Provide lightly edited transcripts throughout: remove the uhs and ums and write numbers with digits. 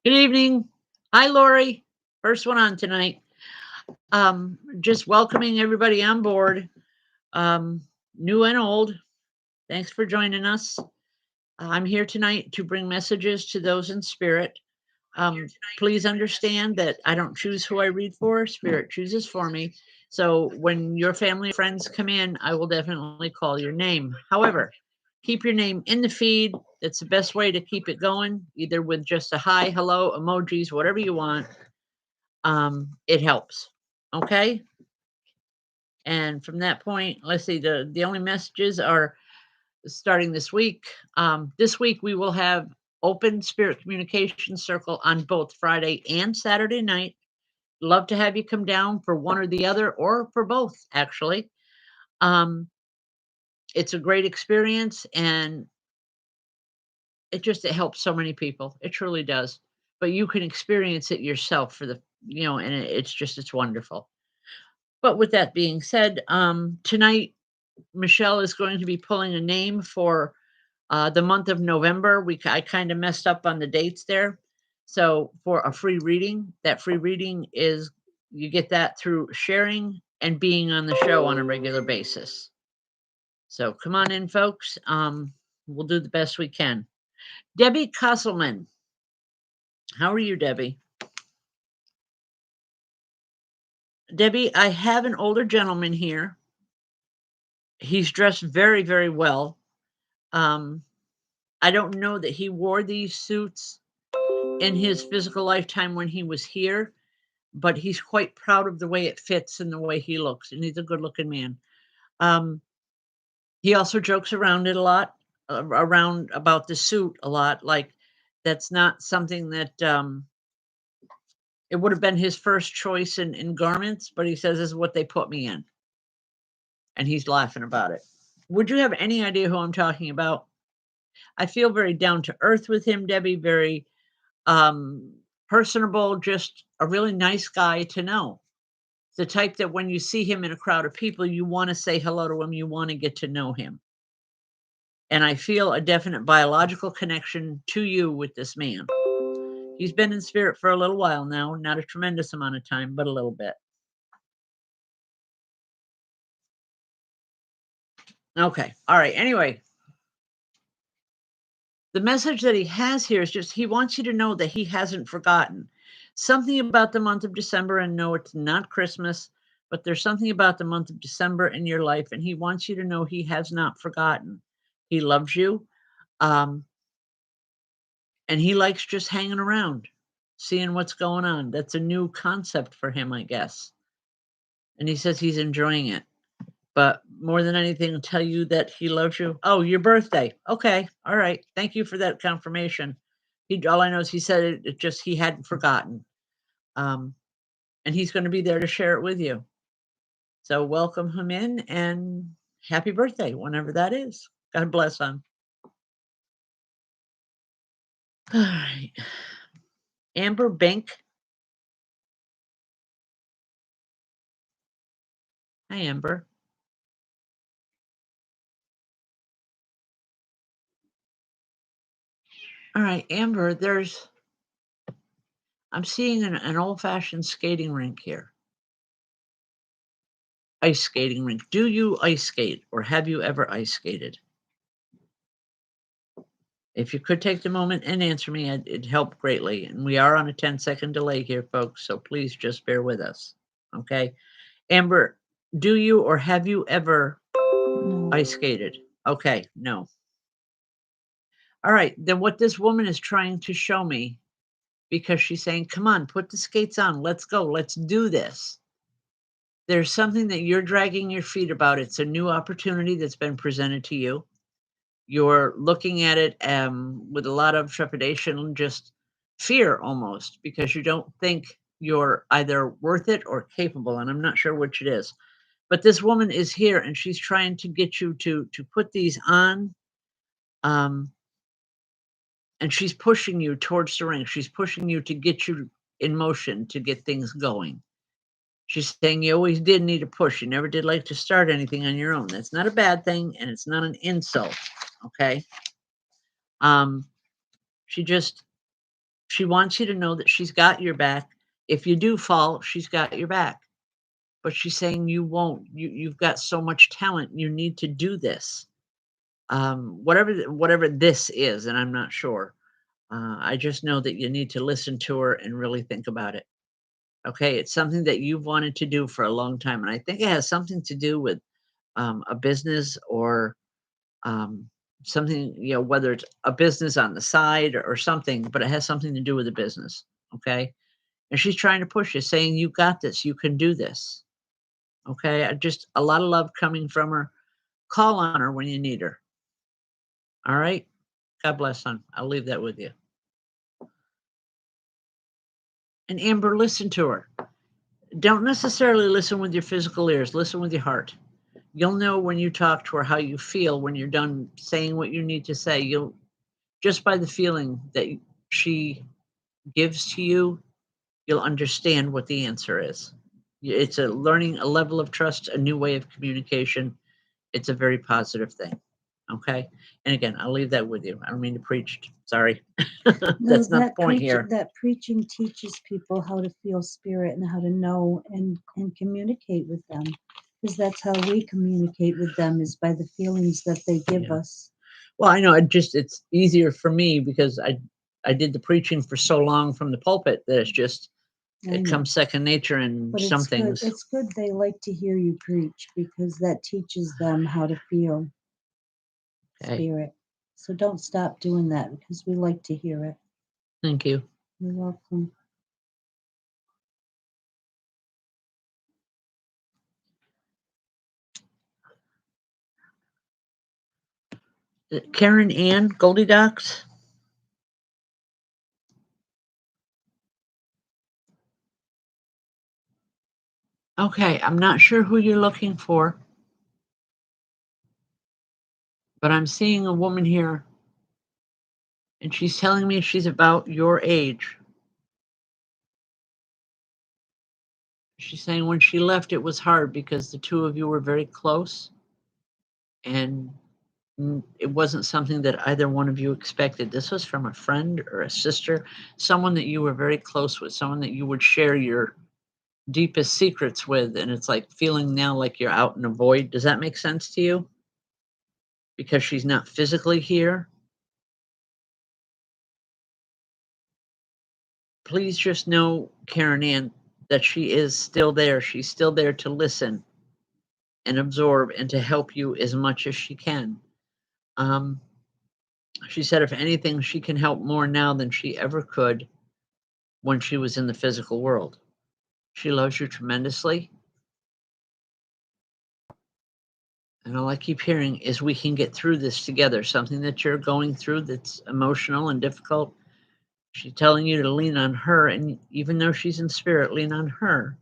Good evening. Hi, Lori. First one on tonight. Just welcoming everybody on board, um, new and old. Thanks for joining us. I'm here tonight to bring messages to those in spirit. Please understand that I don't choose who I read for, Spirit chooses for me. So when your family and friends come in, I will definitely call your name. However, keep your name in the feed. That's the best way to keep it going, either with just a hi, hello, emojis, whatever you want. It helps. Okay. And from that point, let's see, the only messages are starting this week. This week we will have open spirit communication circle on both Friday and Saturday night. Love to have you come down for one or the other, or for both, actually. Um, it's a great experience, and it helps so many people. It truly does. But you can experience it yourself for and it's wonderful. But with that being said, tonight Michelle is going to be pulling a name for the month of November. I kind of messed up on the dates there. So for a free reading, that free reading is you get that through sharing and being on the show on a regular basis. So come on in, folks. We'll do the best we can. Debbie Cusselman, how are you, Debbie? Debbie, I have an older gentleman here. He's dressed very, very well. Um, I don't know that he wore these suits in his physical lifetime when he was here, but he's quite proud of the way it fits and the way he looks, and he's a good-looking man. Um, he also jokes around it a lot, around about the suit a lot. Like that's not something that it would have been his first choice in garments, but he says this is what they put me in, and he's laughing about it. Would you have any idea who I'm talking about? I feel very down to earth with him, Debbie. Very um, personable, just a really nice guy to know. The type that when you see him in a crowd of people, you want to say hello to him, you want to get to know him. And I feel a definite biological connection to you with this man. He's been in spirit for a little while now, not a tremendous amount of time, but a little bit. Okay. All right. Anyway, the message that he has here is just he wants you to know that he hasn't forgotten something about the month of December. And no, it's not Christmas, but there's something about the month of December in your life. And he wants you to know he has not forgotten. He loves you. Um, and he likes just hanging around, seeing what's going on. That's a new concept for him, I guess. And he says he's enjoying it. But more than anything, to tell you that he loves you. Oh, your birthday. Okay. All right. Thank you for that confirmation. All I know is he said it just he hadn't forgotten. Um, and he's going to be there to share it with you. So welcome him in and happy birthday, whenever that is. God bless him. All right. Amber Bink. Hi, Amber. All right, Amber, I'm seeing an old-fashioned skating rink here. Ice skating rink. Do you ice skate or have you ever ice skated? If you could take the moment and answer me, it'd help greatly. And we are on a 10-second delay here, folks, so please just bear with us. Okay. Amber, do you or have you ever No. ice skated? Okay, no. All right, then what this woman is trying to show me, because she's saying, come on, put the skates on, let's go, let's do this. There's something that you're dragging your feet about. It's a new opportunity that's been presented to you. You're looking at it with a lot of trepidation, just fear almost, because you don't think you're either worth it or capable. And I'm not sure which it is. But this woman is here and she's trying to get you to put these on. Um, and she's pushing you towards the ring. She's pushing you to get you in motion, to get things going. She's saying you always did need a push. You never did like to start anything on your own. That's not a bad thing, and it's not an insult. Okay. Um, she just She wants you to know that she's got your back. If you do fall, she's got your back. But she's saying you won't. You've got so much talent. You need to do this. Whatever this is, and I'm not sure. I just know that you need to listen to her and really think about it. Okay, it's something that you've wanted to do for a long time, and I think it has something to do with a business or um, something. Whether it's a business on the side or something, but it has something to do with the business. Okay, and she's trying to push you, saying you got this, you can do this. Okay, just a lot of love coming from her. Call on her when you need her. All right. God bless, son. I'll leave that with you. And Amber, listen to her. Don't necessarily listen with your physical ears, listen with your heart. You'll know when you talk to her how you feel when you're done saying what you need to say. You'll just by the feeling that she gives to you, you'll understand what the answer is. It's a learning a level of trust, a new way of communication. It's a very positive thing. Okay. And again, I'll leave that with you. I don't mean to preach. Sorry. No, That's not the point here. that preaching teaches people how to feel spirit and how to know and communicate with them. Because that's how we communicate with them is by the feelings that they give Yeah. us. Well, I know it's easier for me because I did the preaching for so long from the pulpit that it comes second nature in But some it's good. things. It's good they like to hear you preach because that teaches them how to feel Okay. spirit. So don't stop doing that because we like to hear it. Thank you. You're welcome. Karen Ann Goldilocks. Okay, I'm not sure who you're looking for, but I'm seeing a woman here, and she's telling me she's about your age. She's saying when she left, it was hard because the two of you were very close, and it wasn't something that either one of you expected. This was from a friend or a sister, someone that you were very close with, someone that you would share your deepest secrets with. And it's like feeling now like you're out in a void. Does that make sense to you? Because she's not physically here. Please just know, Karen Ann, that she is still there. She's still there to listen and absorb and to help you as much as she can. Um, she said, if anything, she can help more now than she ever could when she was in the physical world. She loves you tremendously. And all I keep hearing is we can get through this together. Something that you're going through that's emotional and difficult. She's telling you to lean on her. And even though she's in spirit, lean on her.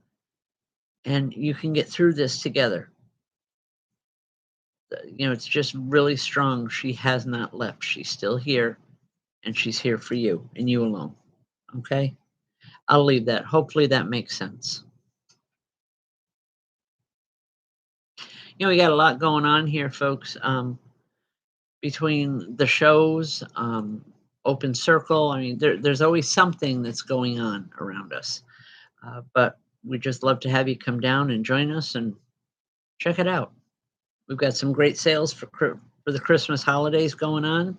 And you can get through this together. It's just really strong. She has not left. She's still here. And she's here for you and you alone. Okay? I'll leave that. Hopefully that makes sense. We got a lot going on here, folks. Between the shows, Open Circle, I mean, there's always something that's going on around us. But we'd just love to have you come down and join us and check it out. We've got some great sales for the Christmas holidays going on.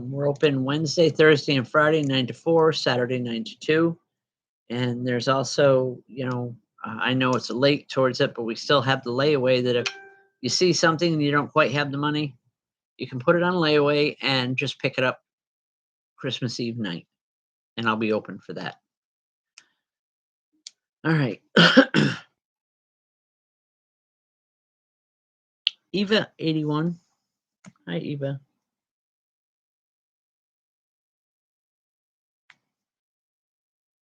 We're open Wednesday, Thursday, and Friday, 9 to 4, Saturday, 9 to 2. And there's also, I know it's late towards it, but we still have the layaway that if you see something and you don't quite have the money, you can put it on layaway and just pick it up Christmas Eve night. And I'll be open for that. All right. Eva 81. Hi, Eva.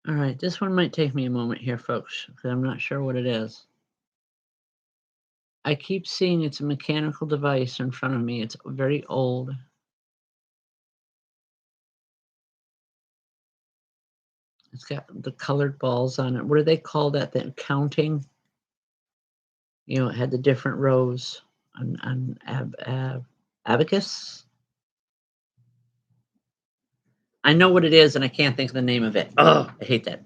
All right. This one might take me a moment here, folks, because I'm not sure what it is. I keep seeing it's a mechanical device in front of me. It's very old. It's got the colored balls on it. What do they call that thing? Counting? It had the different rows on abacus. I know what it is, and I can't think of the name of it. Oh, I hate that.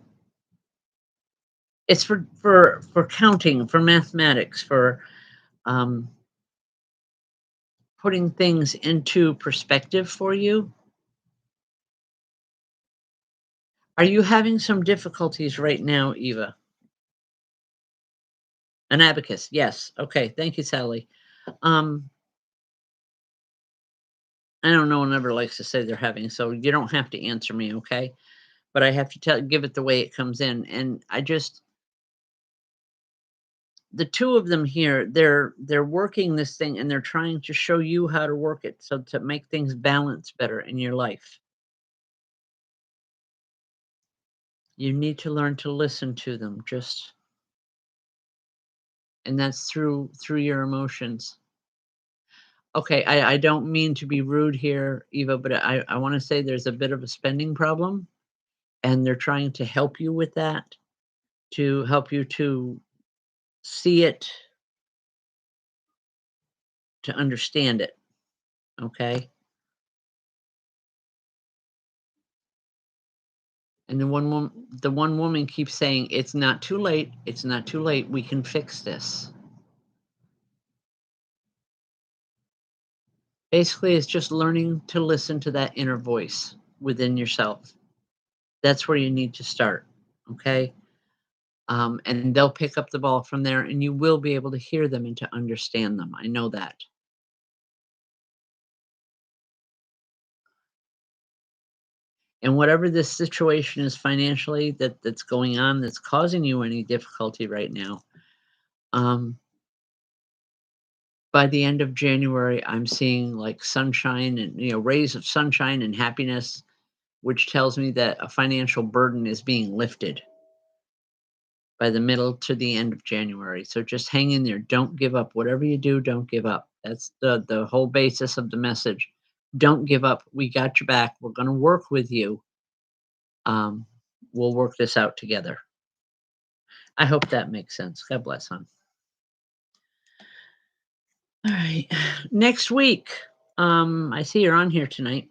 It's for counting, for mathematics, for, um, putting things into perspective for you. Are you having some difficulties right now, Eva? An abacus, yes. Okay, thank you, Sally. Um, I don't know one ever likes to say they're having, so you don't have to answer me, okay? But I have to give it the way it comes in, and I just the 2 of them here, they're working this thing, and they're trying to show you how to work it, so to make things balance better in your life. You need to learn to listen to them, just and that's through your emotions. Okay, I don't mean to be rude here, Eva, but I wanna say there's a bit of a spending problem, and they're trying to help you with that, to help you to see it, to understand it, okay? And the one woman keeps saying, "It's not too late, it's not too late, we can fix this." Basically, it's just learning to listen to that inner voice within yourself. That's where you need to start, okay? And they'll pick up the ball from there, and you will be able to hear them and to understand them. I know that. And whatever this situation is financially that's going on that's causing you any difficulty right now, um, by the end of January, I'm seeing like sunshine and rays of sunshine and happiness, which tells me that a financial burden is being lifted by the middle to the end of January. So just hang in there. Don't give up. Whatever you do, don't give up. That's the whole basis of the message. Don't give up. We got your back. We're going to work with you. Um, we'll work this out together. I hope that makes sense. God bless, hon. All right. Next week, I see you're on here tonight.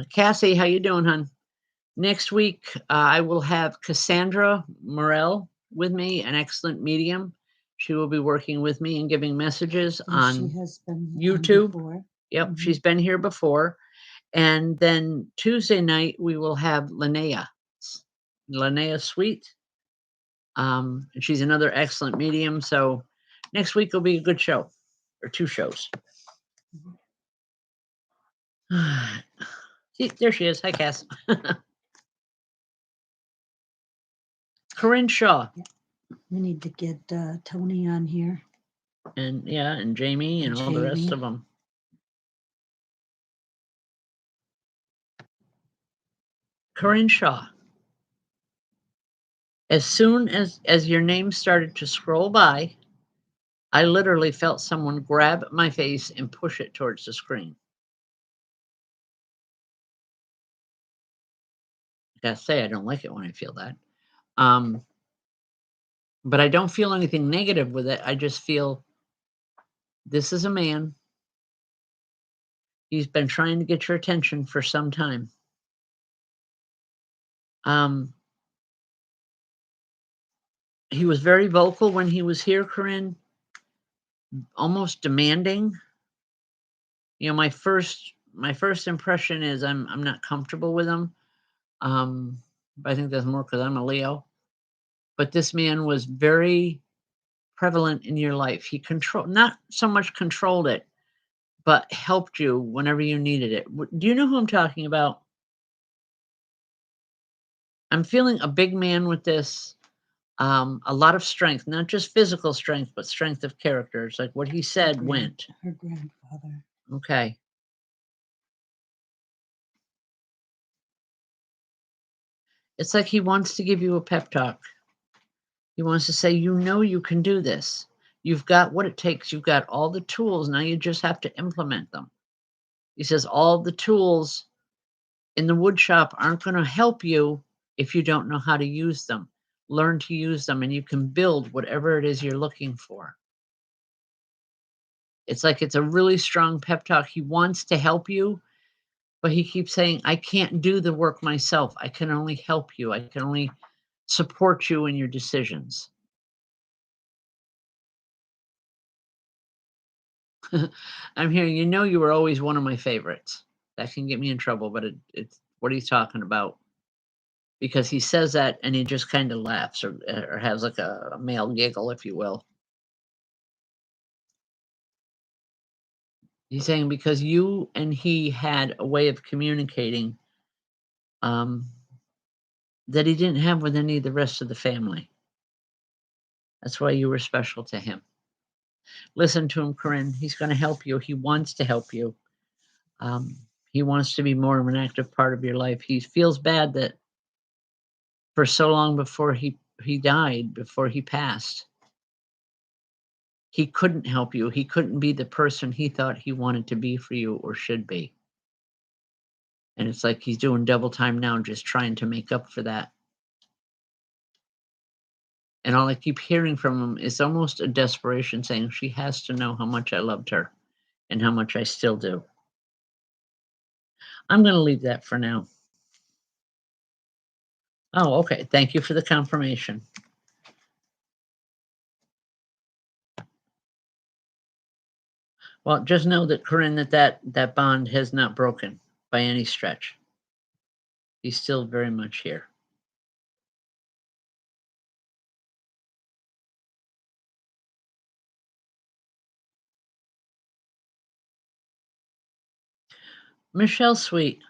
Cassie, how you doing, hon? Next week, I will have Cassandra Morel with me, an excellent medium. She will be working with me and giving messages And she on has been on YouTube. before. Yep, Mhm. she's been here before. And then Tuesday night, we will have Linnea Sweet. And she's another excellent medium. So next week will be a good show, or 2 shows. See, there she is. Hi, Cass. Corinne Shaw. We need to get Tony on here. And yeah, and Jamie and all the rest Jamie. of them. Corinne Shaw. As soon as your name started to scroll by, I literally felt someone grab my face and push it towards the screen. I gotta say, I don't like it when I feel that. Um, but I don't feel anything negative with it. I just feel this is a man. He's been trying to get your attention for some time. Um, he was very vocal when he was here, Corinne, almost demanding. My first impression is I'm not comfortable with him. But I think that's more because I'm a Leo. But this man was very prevalent in your life. He not so much controlled it, but helped you whenever you needed it. Do you know who I'm talking about? I'm feeling a big man with this. A lot of strength, not just physical strength, but strength of character. It's like what he said went. Her grandfather. Okay. It's like he wants to give you a pep talk. He wants to say, you can do this. You've got what it takes. You've got all the tools. Now you just have to implement them. He says all the tools in the wood shop aren't going to help you if you don't know how to use them. Learn to use them and you can build whatever it is you're looking for. It's like it's a really strong pep talk. He wants to help you, But he keeps saying, I can't do the work myself. I can only help you. I can only support you in your decisions. I'm hearing, you were always one of my favorites. That can get me in trouble, but it's what are you talking about? Because he says that and he just kind of laughs or has like a male giggle, if you will. He's saying because you and he had a way of communicating um, that he didn't have with any of the rest of the family. That's why you were special to him. Listen to him, Corinne. He's going to help you. He wants to help you. Um, he wants to be more of an active part of your life. He feels bad that for so long before he died, before he passed, he couldn't help you. He couldn't be the person he thought he wanted to be for you or should be. And it's like he's doing double time now, just trying to make up for that. And all I keep hearing from him is almost a desperation saying, she has to know how much I loved her and how much I still do. I'm going to leave that for now. Oh, okay. Thank you for the confirmation. Well, just know that, Corinne, that bond has not broken by any stretch. He's still very much here. Michelle Sweet.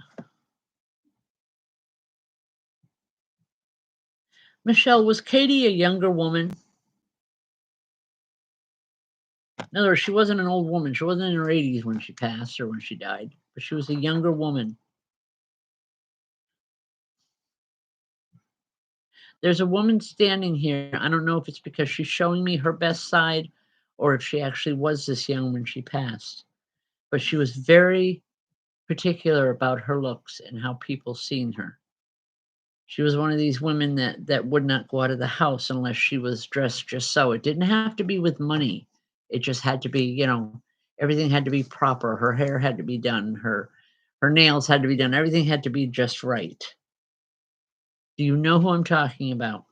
Michelle, was Katie a younger woman? In other words, she wasn't an old woman. She wasn't in her 80s when she passed or when she died, but she was a younger woman. There's a woman standing here. I don't know if it's because she's showing me her best side or if she actually was this young when she passed, but she was very particular about her looks and how people seen her. She was one of these women that would not go out of the house unless she was dressed just so. It didn't have to be with money. It just had to be, everything had to be proper. Her hair had to be done. Her nails had to be done. Everything had to be just right. Do you know who I'm talking about?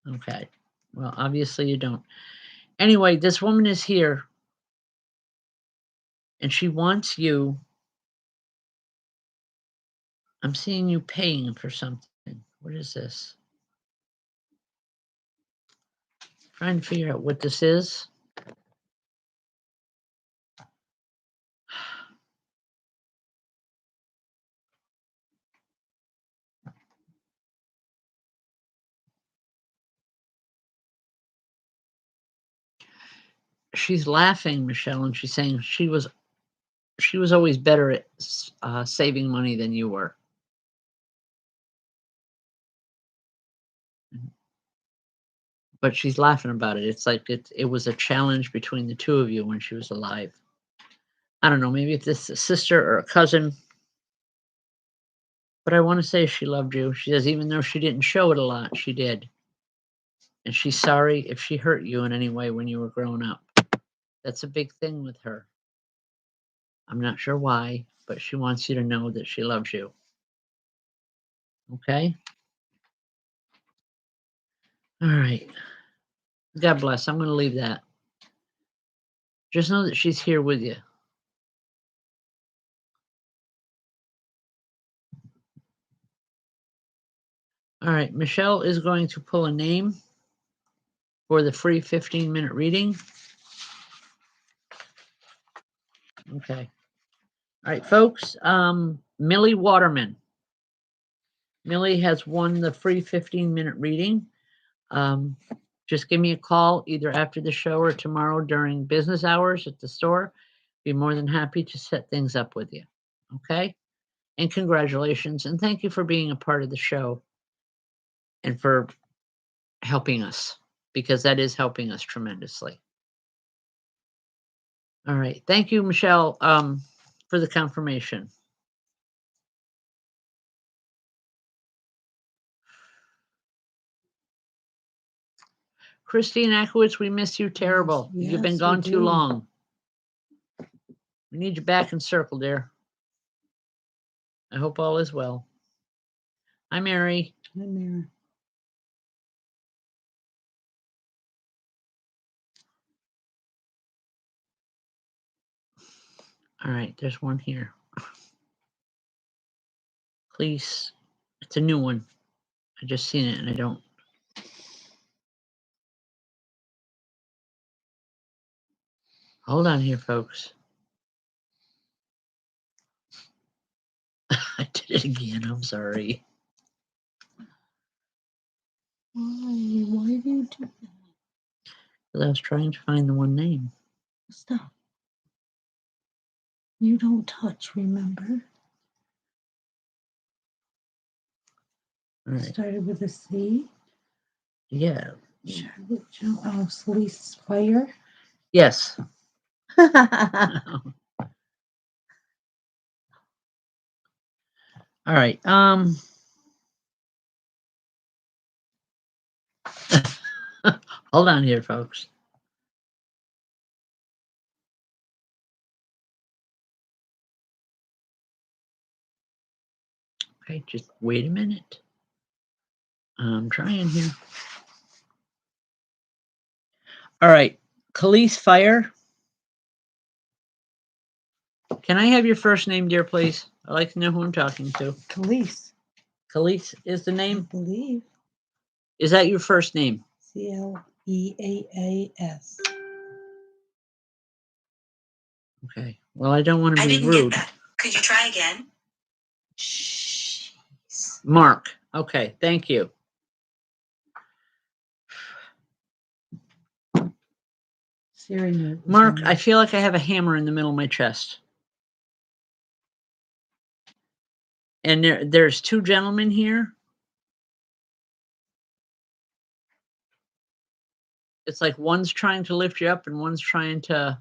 Okay. Well, obviously you don't. Anyway, this woman is here and she wants you. I'm seeing you paying for something. What is this? Trying to figure out what this is. She's laughing, Michelle, and she's saying she was always better at saving money than you were. But she's laughing about it. It's like it was a challenge between the two of you when she was alive. I don't know, maybe if this is a sister or a cousin, but I want to say she loved you. She says even though she didn't show it a lot, she did. And she's sorry if she hurt you in any way when you were growing up. That's a big thing with her. I'm not sure why, but she wants you to know that she loves you. Okay? All right. God bless. I'm going to leave that. Just know that she's here with you. All right. Michelle is going to pull a name for the free 15-minute reading. Okay. All right, folks. Millie Waterman. Millie has won the free 15-minute reading. Just give me a call either after the show or tomorrow during business hours at the store. Be more than happy to set things up with you. Okay? And congratulations. And thank you for being a part of the show and for helping us, because that is helping us tremendously. All right. Thank you, Michelle, for the confirmation. Christine Ackowitz, we miss you terrible. You've been yes, we gone too do. long. We need you back in circle, dear. I hope all is well. Hi, Mary. Hi, Mary. All right, there's one here. Please, it's a new one. I just seen it and I don't. Hold on here, folks. I did it again. I'm sorry. Why do you do that? Because I was trying to find the one name. Stop. You don't touch, remember? All right. Started with a C. Yeah. Charlotte Jones. Oh, Celeste Fire. Yes. All right. Hold on here, folks. Okay, just wait a minute. I'm trying here. All right. Khalees Fire. Can I have your first name, dear, please? I'd like to know who I'm talking to. Khalees. Khalees is the I name? believe. Is that your first name? Cleaas. Okay. Well, I don't want to be didn't rude. get that. Could you try again? Jeez. Mark. Okay, thank you. Siri knew it was Mark, wrong. I feel like I have a hammer in the middle of my chest. And there's two gentlemen here. It's like one's trying to lift you up and one's trying to,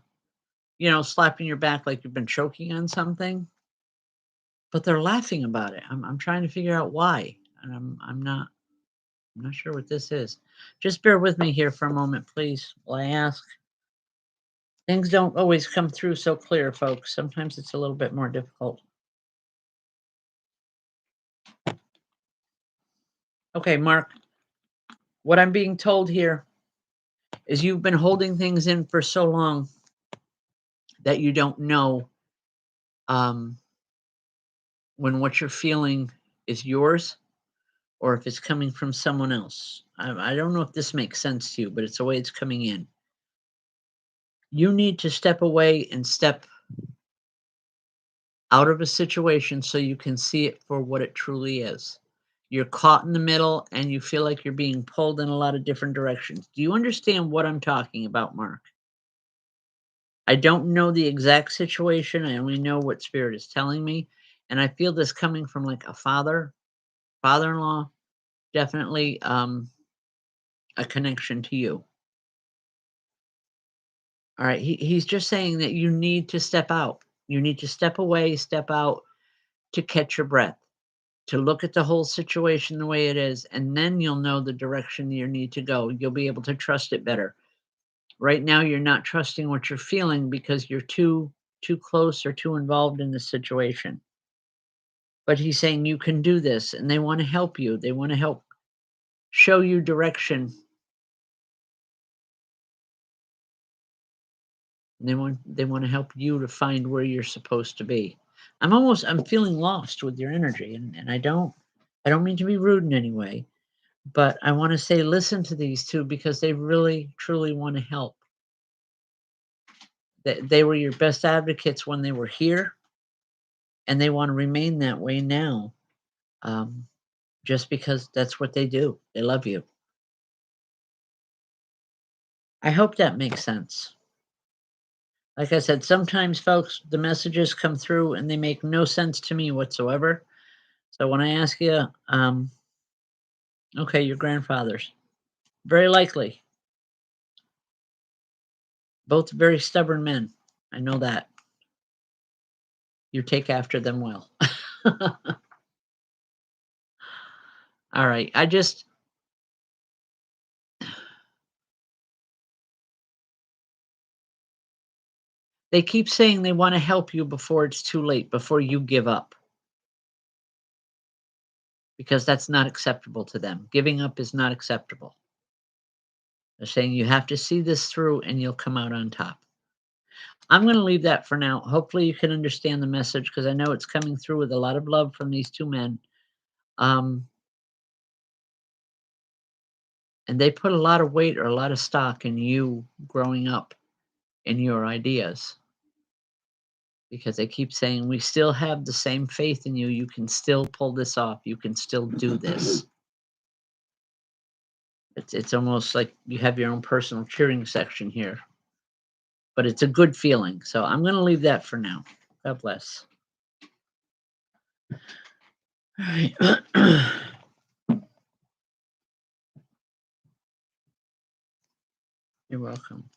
slapping your back like you've been choking on something. But they're laughing about it. I'm trying to figure out why. And I'm not sure what this is. Just bear with me here for a moment, please, while I ask. Things don't always come through so clear, folks. Sometimes it's a little bit more difficult. Okay, Mark, what I'm being told here is you've been holding things in for so long that you don't know when what you're feeling is yours or if it's coming from someone else. I don't know if this makes sense to you, but it's the way it's coming in. You need to step away and step out of a situation so you can see it for what it truly is. You're caught in the middle and you feel like you're being pulled in a lot of different directions. Do you understand what I'm talking about, Mark? I don't know the exact situation. I only know what spirit is telling me. And I feel this coming from like a father-in-law, definitely a connection to you. All right. He's just saying that you need to step out. You need to step away, step out to catch your breath, to look at the whole situation the way it is, and then you'll know the direction you need to go. You'll be able to trust it better. Right now, you're not trusting what you're feeling because you're too close or too involved in the situation. But he's saying you can do this, and they want to help you. They want to help show you direction. They want to help you to find where you're supposed to be. I'm feeling lost with your energy, and I don't mean to be rude in any way, but I want to say listen to these two because they really truly want to help. They were your best advocates when they were here, and they want to remain that way now. Just because that's what they do. They love you. I hope that makes sense. Like I said, sometimes, folks, the messages come through and they make no sense to me whatsoever. So when I ask you, okay, your grandfathers, very likely, both very stubborn men. I know that. You take after them well. All right. They keep saying they wanna help you before it's too late, before you give up, because that's not acceptable to them. Giving up is not acceptable. They're saying you have to see this through and you'll come out on top. I'm gonna leave that for now. Hopefully, you can understand the message because I know it's coming through with a lot of love from these 2 men. Um, and they put a lot of weight or a lot of stock in you growing up in your ideas because they keep saying, "We still have the same faith in you. You can still pull this off. You can still do this." It's almost like you have your own personal cheering section here, but it's a good feeling. So I'm gonna leave that for now. God bless. All right. You're welcome.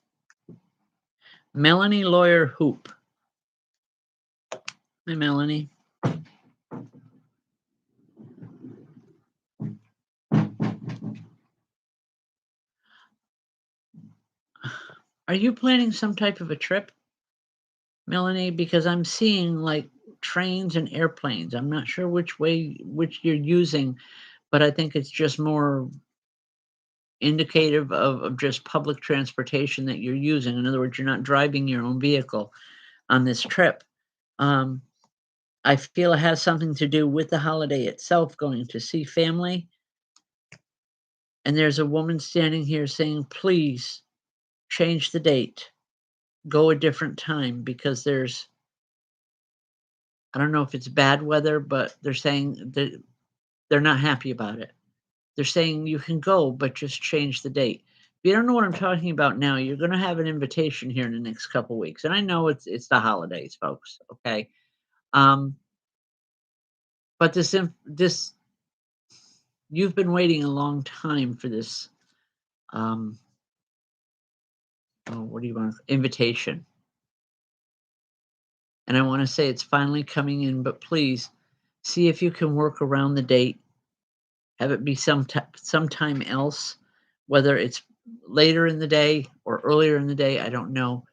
Melanie Lawyer Hoop. Hi, Melanie. Are you planning some type of a trip, Melanie? Because I'm seeing like trains and airplanes. I'm not sure which you're using, but I think it's just more indicative of just public transportation that you're using. In other words, you're not driving your own vehicle on this trip. Um, I feel it has something to do with the holiday itself, going to see family. And there's a woman standing here saying, please change the date, go a different time because I don't know if it's bad weather, but they're saying that they're not happy about it. They're saying you can go, but just change the date. If you don't know what I'm talking about now, you're going to have an invitation here in the next couple weeks, and I know it's the holidays, folks. Okay, um, but this you've been waiting a long time for this. Um, oh, what do you want? Invitation, and I want to say it's finally coming in, but please see if you can work around the date. Have it be sometime else, whether it's later in the day or earlier in the day, I don't know.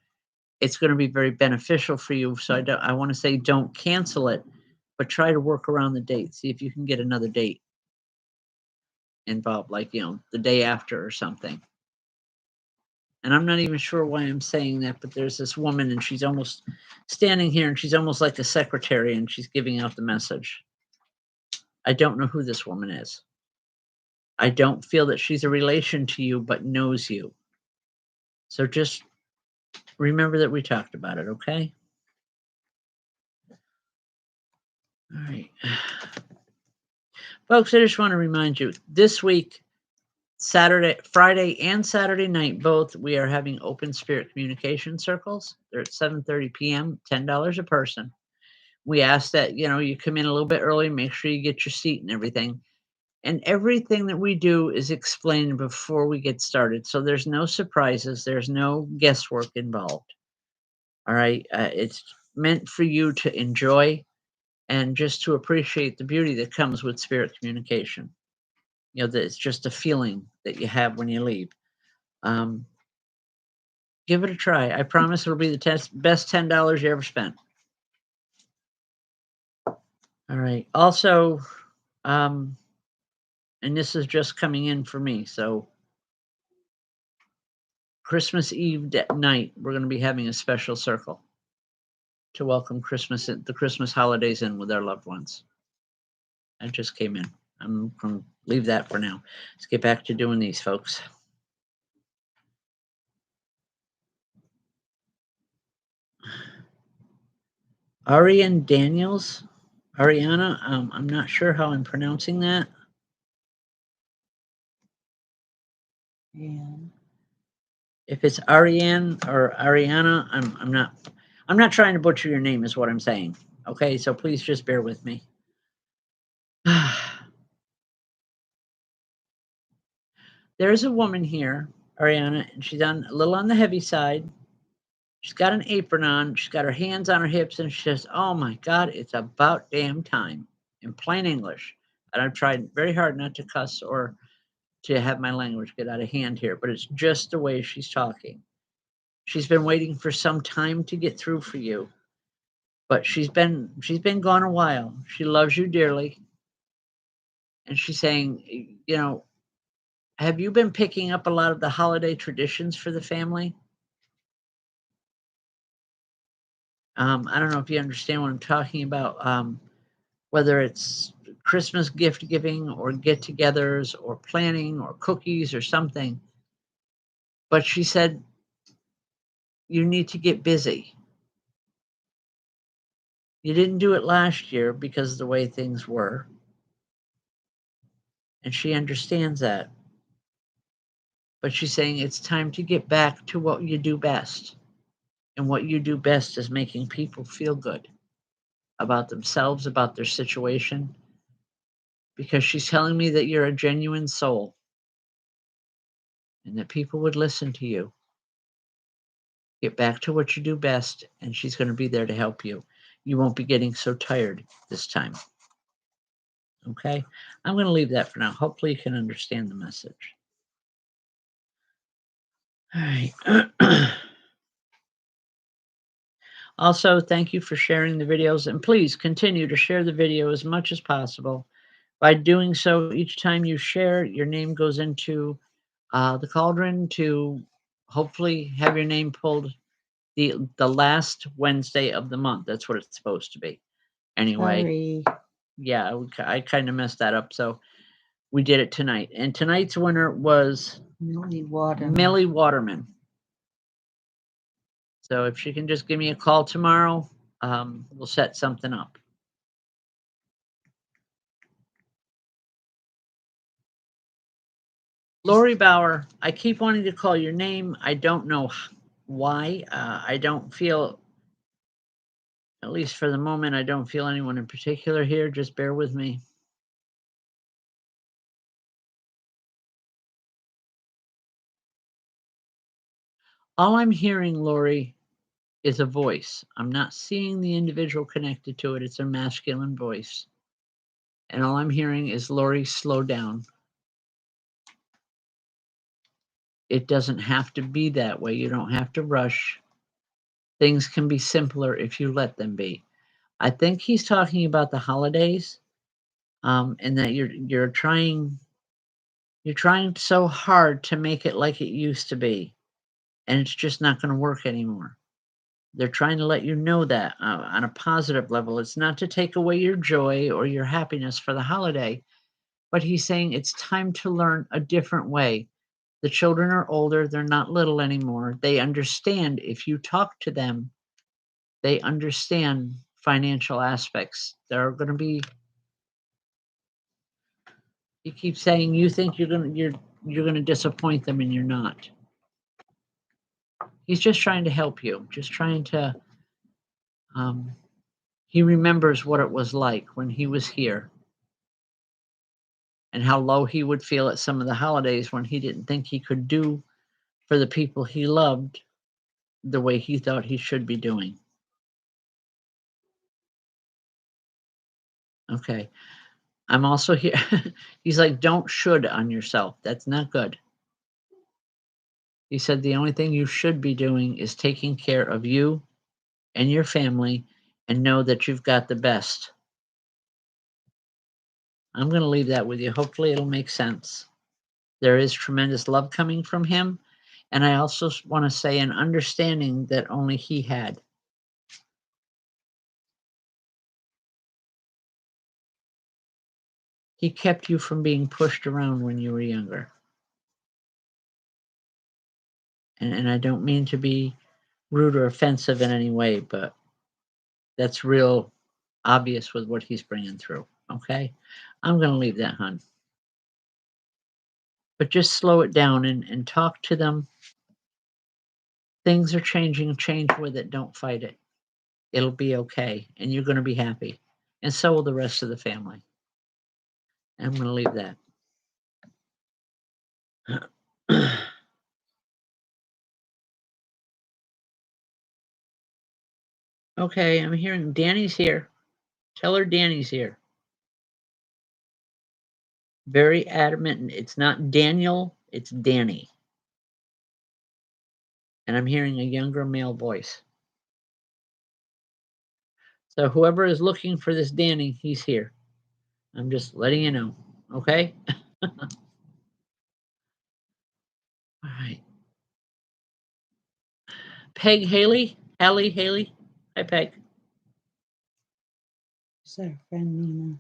It's gonna be very beneficial for you, so I wanna say don't cancel it, but try to work around the date. See if you can get another date involved, like, the day after or something. And I'm not even sure why I'm saying that, but there's this woman, and she's almost standing here, and she's almost like a secretary, and she's giving out the message. I don't know who this woman is. I don't feel that she's a relation to you, but knows you. So just remember that we talked about it, okay? All right. Folks, I just want to remind you this week, Friday and Saturday night, both, we are having open spirit communication circles. They're at 7:30 p.m., $10 a person. We ask that, you come in a little bit early, make sure you get your seat and everything. And everything that we do is explained before we get started. So there's no surprises, there's no guesswork involved. All right. It's meant for you to enjoy and just to appreciate the beauty that comes with spirit communication. That it's just a feeling that you have when you leave. Um, give it a try. I promise it'll be the best $10 you ever spent. All right. Also, um, and this is just coming in for me. So, Christmas Eve night, we're going to be having a special circle to welcome the Christmas holidays in with our loved ones. I just came in. I'm going to leave that for now. Let's get back to doing these, folks. Ariane Daniels, Ariana, I'm not sure how I'm pronouncing that. And If it's Ariane or Ariana, I'm not trying to butcher your name is what I'm saying. Okay, so please just bear with me. There's a woman here, Ariana, and she's a little on the heavy side. She's got an apron on, she's got her hands on her hips, and she says, "Oh my God, it's about damn time," in plain English. And I've tried very hard not to cuss or to have my language get out of hand here, but it's just the way she's talking. She's been waiting for some time to get through for you, but she's been gone a while. She loves you dearly, and she's saying, have you been picking up a lot of the holiday traditions for the family? I don't know if you understand what I'm talking about. Whether it's Christmas gift giving or get-togethers or planning or cookies or something. But she said you need to get busy. You didn't do it last year because of the way things were, and she understands that. But she's saying it's time to get back to what you do best. And what you do best is making people feel good about themselves, about their situation, because she's telling me that you're a genuine soul and that people would listen to you. Get back to what you do best, and she's going to be there to help you. You won't be getting so tired this time. Okay? I'm going to leave that for now. Hopefully, you can understand the message. All right. Also, thank you for sharing the videos, and please continue to share the video as much as possible. By doing so, each time you share, your name goes into the cauldron to hopefully have your name pulled the last Wednesday of the month. That's what it's supposed to be. Anyway, Sorry. yeah, I kind of messed that up. So we did it tonight. And tonight's winner was Millie Waterman. Millie Waterman. So if she can just give me a call tomorrow, we'll set something up. Lori Bauer, I keep wanting to call your name. I don't know why. I don't feel, at least for the moment, I don't feel anyone in particular here. Just bear with me. All I'm hearing, Lori, is a voice. I'm not seeing the individual connected to it. It's a masculine voice. And all I'm hearing is, Lori, slow down. It doesn't have to be that way. You don't have to rush. Things can be simpler if you let them be. I think he's talking about the holidays, and that you're trying so hard to make it like it used to be, and it's just not going to work anymore. They're trying to let you know that on a positive level. It's not to take away your joy or your happiness for the holiday, but he's saying it's time to learn a different way. The children are older, they're not little anymore. They understand if you talk to them, they understand financial aspects. There are going to be, you keep saying you think you're going to disappoint them, and you're not. He's just trying to help you, just trying to um he remembers what it was like when he was here and how low he would feel at some of the holidays when he didn't think he could do for the people he loved the way he thought he should be doing. Okay. I'm also here. He's like, don't should on yourself. That's not good. He said the only thing you should be doing is taking care of you and your family and know that you've got the best. I'm going to leave that with you. Hopefully, it'll make sense. There is tremendous love coming from him. And I also want to say an understanding that only he had. He kept you from being pushed around when you were younger. And I don't mean to be rude or offensive in any way, but that's real obvious with what he's bringing through. Okay? I'm going to leave that, hon. But just slow it down and talk to them. Things are changing. Change with it. Don't fight it. It'll be okay. And you're going to be happy. And so will the rest of the family. I'm going to leave that. Okay, I'm hearing Danny's here. Tell her Danny's here. Very adamant. It's not Daniel, it's Danny. and I'm hearing a younger male voice. So whoever is looking for this Danny, he's here. I'm just letting you know. Okay? All right. Peg Haley. Haley. Hi, Peg. Is our friend Nina?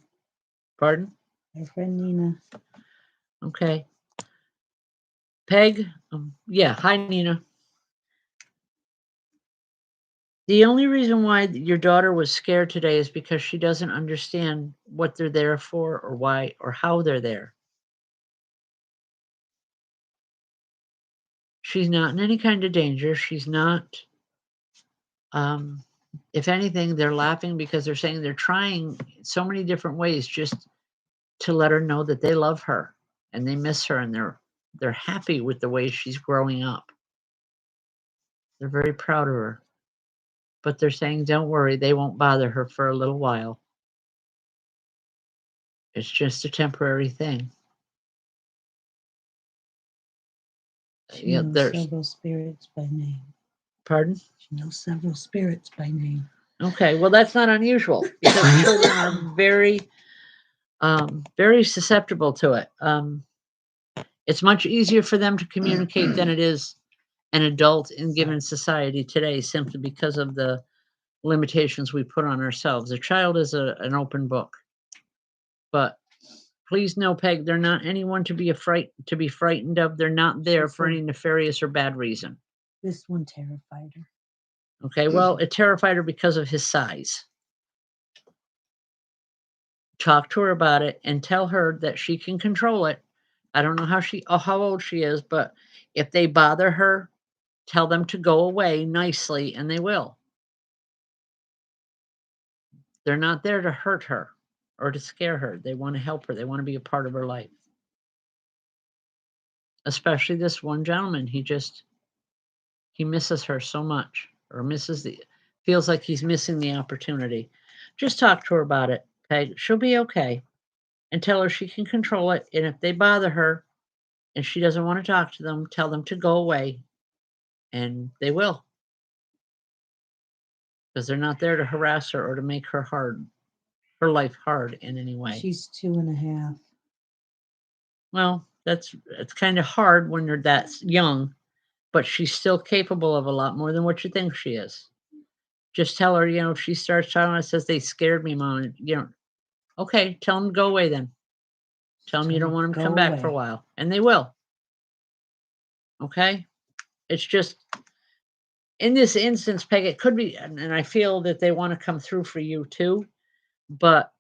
Pardon? Our friend Nina. Okay. Peg. Yeah. Hi, Nina. The only reason why your daughter was scared today is because she doesn't understand what they're there for or why or how they're there. She's not in any kind of danger. She's not. If anything, they're laughing because they're saying they're trying so many different ways just to let her know that they love her and they miss her and they're happy with the way she's growing up. They're very proud of her. But they're saying, don't worry, they won't bother her for a little while. It's just a temporary thing. She knows several spirits by name. Pardon? She knows several spirits by name. Okay, well, that's not unusual because children are very susceptible to it. It's much easier for them to communicate than it is an adult in given society today, simply because of the limitations we put on ourselves. A child is an open book, but please know, Peg, they're not anyone to be frightened of. They're not there for any nefarious or bad reason. This one terrified her. Okay, well, it terrified her because of his size. Talk to her about it and tell her that she can control it. I don't know how old she is, but if they bother her, tell them to go away nicely and they will. They're not there to hurt her or to scare her. They want to help her. They want to be a part of her life. Especially this one gentleman. He misses her so much, or feels like he's missing the opportunity. Just talk to her about it, Peg. She'll be okay. And tell her she can control it. And if they bother her and she doesn't want to talk to them, tell them to go away. And they will. Because they're not there to harass her or to make her life hard in any way. She's 2.5. Well, it's kind of hard when you're that young, but she's still capable of a lot more than what you think she is. Just tell her, if she starts talking and says, they scared me, Mom, okay, tell them to go away then. Tell them you don't want them to come back for a while. And they will. Okay? It's just, in this instance, Peg, it could be, and I feel that they want to come through for you too, but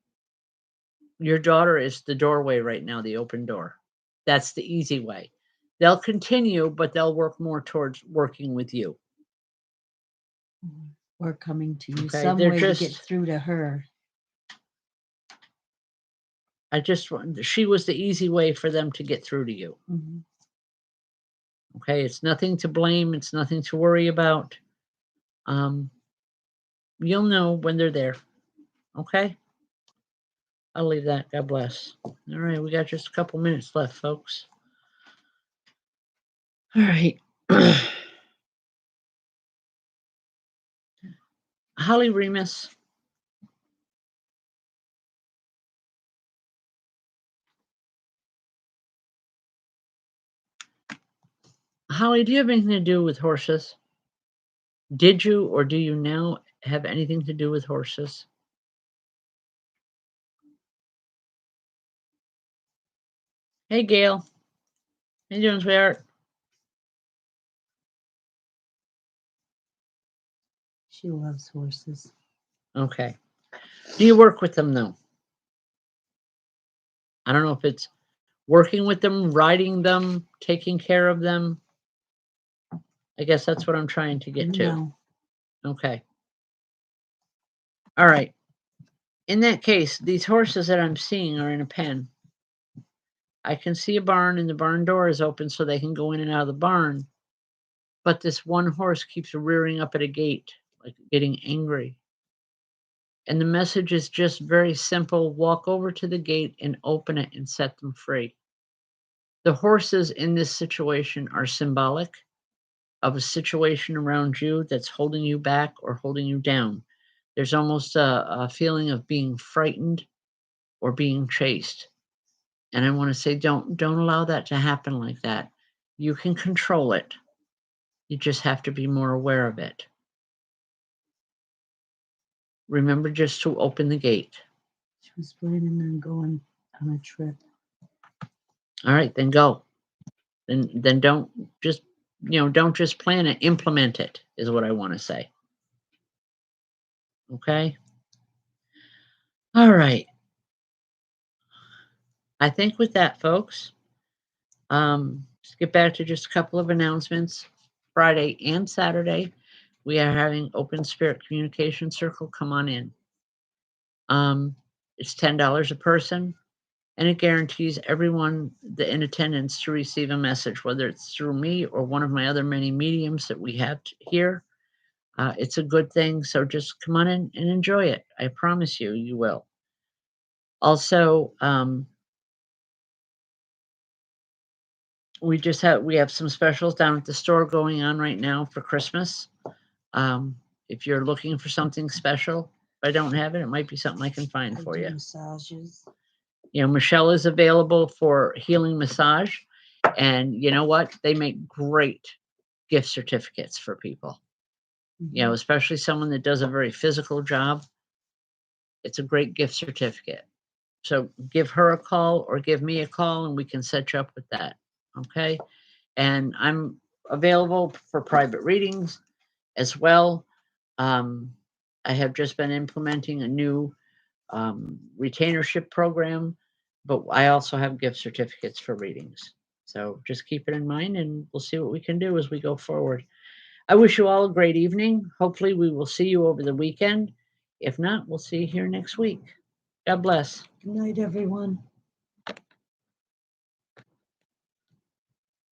your daughter is the doorway right now, the open door. That's the easy way. They'll continue, but they'll work more towards working with you. Or coming to you some way to get through to her. She was the easy way for them to get through to you. Mm-hmm. Okay, it's nothing to blame. It's nothing to worry about. You'll know when they're there. Okay? I'll leave that. God bless. All right, we got just a couple minutes left, folks. All right. Holly Remus. Holly, do you have anything to do with horses? Did you or do you now have anything to do with horses? Hey, Gail. How you doing, sweetheart? She loves horses. Okay. Do you work with them, though? I don't know if it's working with them, riding them, taking care of them. I guess that's what I'm trying to get to. No. Okay. All right. In that case, these horses that I'm seeing are in a pen. I can see a barn and the barn door is open so they can go in and out of the barn. But this one horse keeps rearing up at a gate, like getting angry. And the message is just very simple. Walk over to the gate and open it and set them free. The horses in this situation are symbolic. of a situation around you that's holding you back or holding you down. There's almost a feeling of being frightened or being chased. And I want to say, don't allow that to happen like that. You can control it. You just have to be more aware of it. Remember just to open the gate. She was planning on going on a trip. All right, then go. Then don't just don't just plan it, implement it is what I want to say. Okay? All right. I think with that, folks, let's get back to just a couple of announcements. Friday and Saturday, we are having Open Spirit Communication Circle. Come on in. It's $10 a person, and it guarantees everyone in attendance to receive a message, whether it's through me or one of my other many mediums that we have here. It's a good thing, so just come on in and enjoy it. I promise you, you will. Also, we have some specials down at the store going on right now for Christmas. If you're looking for something special, if I don't have it, it might be something I can find I for do you. massages. Michelle is available for healing massage, and you know what? They make great gift certificates for people. Especially someone that does a very physical job. It's a great gift certificate. So give her a call or give me a call and we can set you up with that. Okay. And I'm available for private readings as well. I have just been implementing a new retainership program, but I also have gift certificates for readings. So just keep it in mind and we'll see what we can do as we go forward. I wish you all a great evening. Hopefully, we will see you over the weekend. If not, we'll see you here next week. God bless. Good night, everyone.